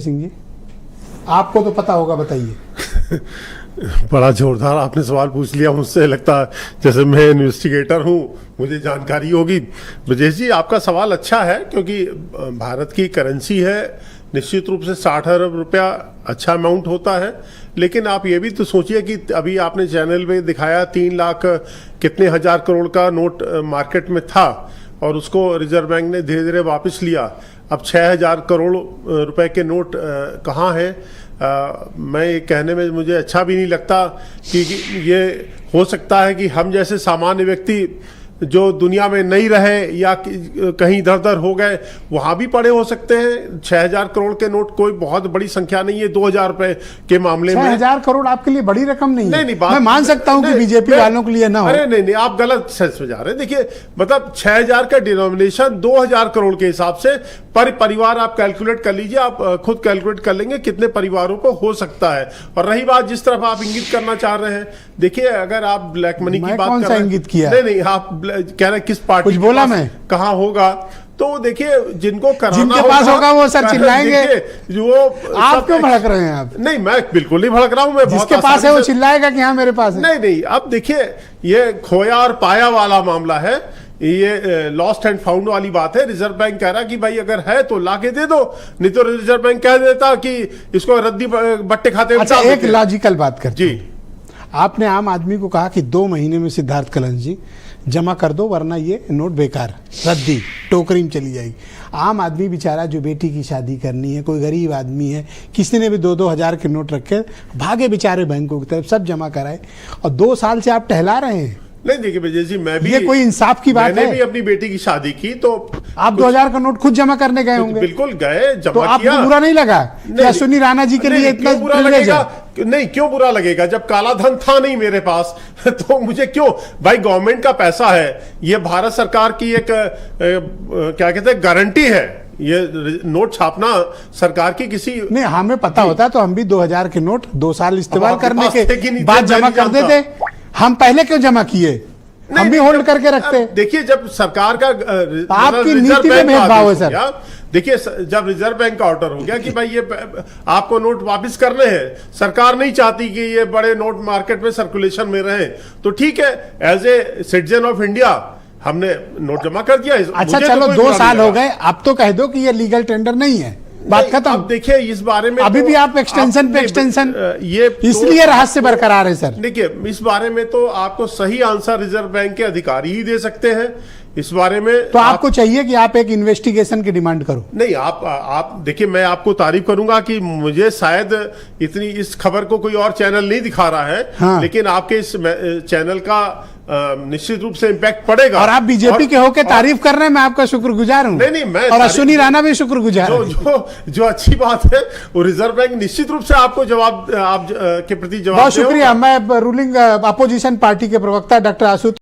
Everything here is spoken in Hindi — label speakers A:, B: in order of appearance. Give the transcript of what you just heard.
A: सिंह जी, आपको तो पता होगा, बताइए।
B: बड़ा जोरदार आपने सवाल पूछ लिया मुझसे। लगता है जैसे मैं इन्वेस्टिगेटर हूँ, मुझे जानकारी होगी। ब्रजेश जी, आपका सवाल अच्छा है क्योंकि भारत की करेंसी है, निश्चित रूप से 60 अरब रुपया अच्छा अमाउंट होता है। लेकिन आप ये भी तो सोचिए कि अभी आपने चैनल में दिखाया 3 लाख कितने हजार करोड़ का नोट मार्केट में था और उसको रिजर्व बैंक ने धीरे धीरे वापस लिया। अब 6000 करोड़ रुपए के नोट कहाँ हैं? मैं ये कहने में मुझे अच्छा भी नहीं लगता कि ये हो सकता है कि हम जैसे सामान्य व्यक्ति जो दुनिया में नहीं रहे या कहीं इधर उधर हो गए वहाँ भी पड़े हो सकते हैं। 6000 करोड़ के नोट कोई बहुत बड़ी संख्या नहीं है 2000 रुपए के मामले में।
A: 6000 करोड़ आपके लिए बड़ी रकम नहीं है।
B: नहीं,
A: मैं मान सकता हूँ कि बीजेपी वालों के लिए ना हो।
B: अरे नहीं, आप गलत सेंस में जा रहे हैं। देखिए, मतलब 6000 का डिनोमिनेशन 2000 करोड़ के हिसाब से पर परिवार आप कैलकुलेट कर लीजिए, आप खुद कैलकुलेट कर लेंगे कितने परिवारों को हो सकता है। और रही बात जिस तरफ आप इंगित करना चाह रहे हैं, देखिए अगर आप ब्लैक मनी की बात
A: कौन सा इंगित किया?
B: नहीं, आप कह रहे हैं किस पार्टी
A: कुछ बोला मैं
B: कहाँ होगा, तो देखिए जिनको कराना
A: जिनके पास होगा वो सर चिल्लाएंगे।
B: जो
A: आप क्यों भड़क रहे हैं? आप
B: नहीं, मैं बिल्कुल नहीं भड़क रहा हूं। मैं
A: जिसके पास है वो चिल्लाएगा कि हाँ मेरे पास है।
B: नहीं, अब देखिए ये खोया और पाया वाला मामला है, ये लॉस्ट एंड फाउंड वाली बात है। रिजर्व बैंक कह रहा कि भाई अगर है तो लाके दे दो, नहीं तो रिजर्व बैंक कह देता कि इसको रद्दी बट्टे खाते में।
A: अच्छा, एक लॉजिकल बात कर
B: जी,
A: आपने आम आदमी को कहा कि 2 महीने में सिद्धार्थ कलश जी जमा कर दो वरना ये नोट बेकार, रद्दी टोकरी में चली जाएगी। आम आदमी बेचारा जो बेटी की शादी करनी है, कोई गरीब आदमी है, किसी ने भी 2-2 हजार के नोट रखे, भागे बेचारे बैंकों की तरफ, सब जमा कराए और 2 साल से आप टहला रहे हैं।
B: नहीं देखिए विजय जी, मैं भी,
A: ये कोई इंसाफ की बात है?
B: मैंने भी अपनी बेटी की शादी की तो
A: आप 2000 का नोट खुद जमा करने गए होंगे।
B: बिल्कुल गए, जमा
A: तो आपको
B: किया।
A: बुरा नहीं लगा कि अश्विनी राणा जी के लिए इतना
B: बुरा लगेगा? नहीं, क्यों बुरा लगेगा? जब काला धन था नहीं मेरे पास तो मुझे क्यों? भाई गवर्नमेंट का पैसा है, ये भारत सरकार की एक क्या कहते हैं गारंटी है। ये नोट छापना सरकार की किसी
A: नहीं, हमें पता होता तो हम भी 2000 के नोट 2 साल इस्तेमाल करने के बाद जमा कर देते। हम पहले क्यों जमा किए? हम भी होल्ड करके रखते।
B: देखिए जब सरकार का
A: आपकी नीति में भेदभाव है सर।
B: देखिए जब रिजर्व बैंक का ऑर्डर हो गया कि भाई ये आपको नोट वापस करने हैं, सरकार नहीं चाहती कि ये बड़े नोट मार्केट में सर्कुलेशन में रहे, तो ठीक है, as a citizen of India हमने नोट जमा कर दिया।
A: अच्छा चलो 2 साल हो गए, अब तो कह दो कि ये लीगल टेंडर नहीं है, बात खत्म।
B: अब देखिए इस बारे में
A: अभी भी आप एक्सटेंशन पे एक्सटेंशन,
B: ये
A: इसलिए रहस्य बरकरार है सर।
B: देखिए इस बारे में तो आपको सही आंसर रिजर्व बैंक के अधिकारी ही दे सकते हैं। इस बारे में
A: तो आपको चाहिए कि आप एक इन्वेस्टिगेशन की डिमांड करो।
B: नहीं, आप देखिए, मैं आपको तारीफ करूंगा कि मुझे शायद इतनी इस खबर को कोई और चैनल नहीं दिखा रहा है। हाँ। लेकिन आपके इस चैनल का निश्चित रूप से इम्पैक्ट पड़ेगा।
A: और आप बीजेपी के होके तारीफ कर रहे हैं, मैं आपका शुक्रगुजार हूं।
B: नहीं, मैं
A: और अश्विनी राणा भी शुक्रगुजार
B: है। जो अच्छी बात है वो रिजर्व बैंक निश्चित रूप से आपको जवाब, आप के प्रति जवाब।
A: बहुत शुक्रिया। मैं रूलिंग अपोजिशन पार्टी के प्रवक्ता डॉक्टर आशुतोष